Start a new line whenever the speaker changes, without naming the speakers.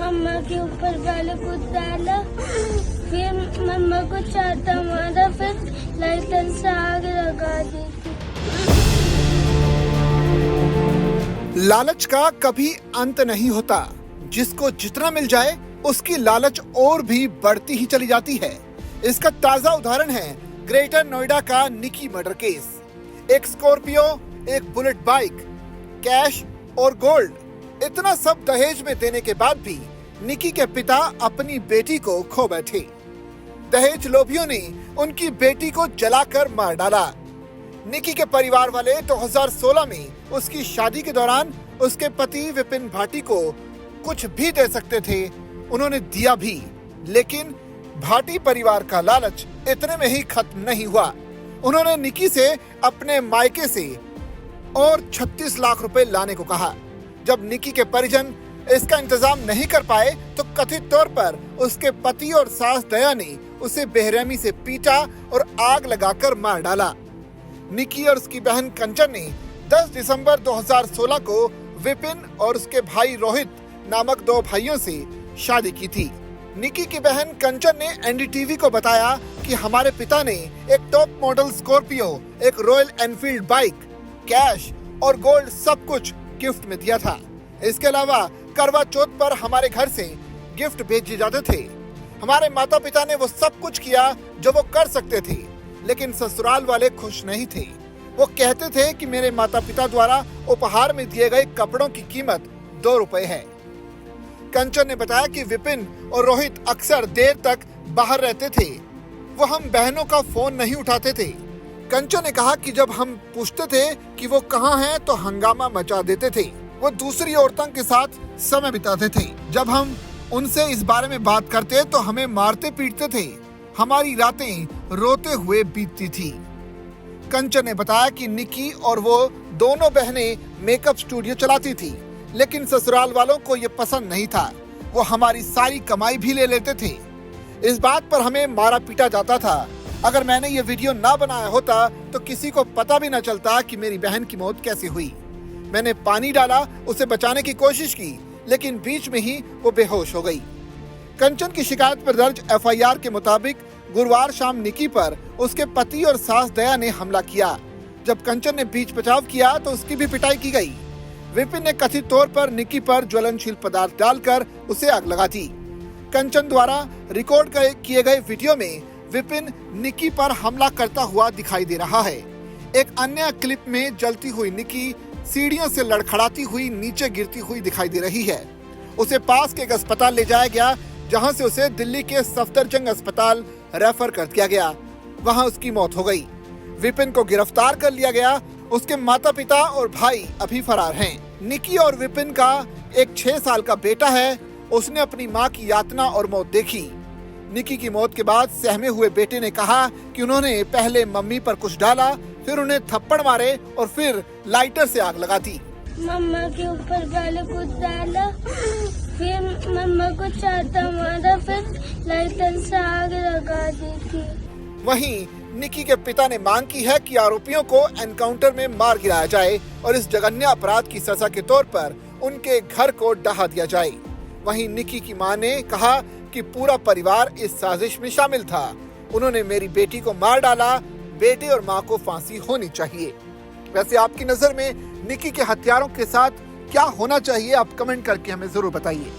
मम्मा के ऊपर पहले कुछ डाला, फिर मम्मा को चाटा मारा, फिर लाइटर से आग लगा दी थी।
लालच का कभी अंत नहीं होता। जिसको जितना मिल जाए उसकी लालच और भी बढ़ती ही चली जाती है। इसका ताजा उदाहरण है ग्रेटर नोएडा का निकी मर्डर केस। एक स्कॉर्पियो, एक बुलेट बाइक, कैश और गोल्ड, इतना सब दहेज में देने के बाद भी निकी के पिता अपनी बेटी को खो बैठे। दहेज लोभियों ने उनकी बेटी को जलाकर मार डाला। निकी के परिवार वाले 2016 में उसकी शादी के दौरान उसके पति विपिन भाटी को कुछ भी दे सकते थे, उन्होंने दिया भी। लेकिन भाटी परिवार का लालच इतने में ही खत्म नहीं हुआ। उन्होंने निकी से अपने मायके से और 36 लाख रुपए लाने को कहा। जब निकी के परिजन इसका इंतजाम नहीं कर पाए तो कथित तौर पर उसके पति और सास दया ने उसे बेरहमी से पीटा और आग लगाकर मार डाला। निकी और उसकी बहन कंचन ने 10 दिसंबर 2016 को विपिन और उसके भाई रोहित नामक 2 भाइयों से शादी की थी। निकी की बहन कंचन ने एनडीटीवी को बताया कि हमारे पिता ने एक टॉप मॉडल स्कॉर्पियो, एक रॉयल एनफील्ड बाइक, कैश और गोल्ड सब कुछ गिफ्ट में दिया था। इसके अलावा करवा चौथ पर हमारे घर से गिफ्ट भेजे जाते थे। हमारे माता पिता ने वो सब कुछ किया जो वो कर सकते थे, लेकिन ससुराल वाले खुश नहीं थे। वो कहते थे कि मेरे माता पिता द्वारा उपहार में दिए गए कपड़ों की कीमत 2 रुपए है। कंचन ने बताया कि विपिन और रोहित अक्सर देर तक बाहर रहते थे। वो हम बहनों का फोन नहीं उठाते थे। कंचन ने कहा कि जब हम पूछते थे कि वो कहाँ हैं तो हंगामा मचा देते थे। वो दूसरी औरतों के साथ समय बिताते थे। जब हम उनसे इस बारे में बात करते तो हमें मारते पीटते थे। हमारी रातें रोते हुए बीतती थी। कंचन ने बताया कि निकी और वो दोनों बहनें मेकअप स्टूडियो चलाती थी, लेकिन ससुराल वालों को ये पसंद नहीं था। वो हमारी सारी कमाई भी ले लेते थे। इस बात पर हमें मारा पीटा जाता था। अगर मैंने ये वीडियो ना बनाया होता तो किसी को पता भी न चलता कि मेरी बहन की मौत कैसे हुई। मैंने पानी डाला, उसे बचाने की कोशिश की, लेकिन बीच में ही वो बेहोश हो गई। कंचन की शिकायत पर दर्ज एफआईआर के मुताबिक गुरुवार शाम निकी पर उसके पति और सास दया ने हमला किया। जब कंचन ने बीच बचाव किया तो उसकी भी पिटाई की गई। विपिन ने कथित तौर पर निकी पर ज्वलनशील पदार्थ डालकर उसे आग लगा दी। कंचन द्वारा रिकॉर्ड किए गए वीडियो में विपिन निकी पर हमला करता हुआ दिखाई दे रहा है। एक अन्य क्लिप में जलती हुई निकी सीढ़ियों से लड़खड़ाती हुई नीचे गिरती हुई दिखाई दे रही है। उसे पास के एक अस्पताल ले जाया गया, जहां से उसे दिल्ली के सफदरजंग अस्पताल रेफर कर दिया गया। वहां उसकी मौत हो गई। विपिन को गिरफ्तार कर लिया गया। उसके माता पिता और भाई अभी फरार हैं। निकी और विपिन का एक 6 साल का बेटा है। उसने अपनी मां की यातना और मौत देखी। निकी की मौत के बाद सहमे हुए बेटे ने कहा कि उन्होंने पहले मम्मी पर कुछ डाला, फिर उन्हें थप्पड़ मारे और फिर लाइटर से आग लगा दी।
मम्मा के ऊपर पहले कुछ डाला, फिर मम्मा को चाटा मारा, फिर लाइटर से आग लगा दी थी।
वहीं निकी के पिता ने मांग की है कि आरोपियों को एनकाउंटर में मार गिराया जाए और इस जघन्य अपराध की सजा के तौर पर उनके घर को ढहा दिया जाए। वहीं निकी की मां ने कहा कि पूरा परिवार इस साजिश में शामिल था। उन्होंने मेरी बेटी को मार डाला। बेटे और मां को फांसी होनी चाहिए। वैसे आपकी नजर में निकी के हत्यारों के साथ क्या होना चाहिए, आप कमेंट करके हमें जरूर बताइए।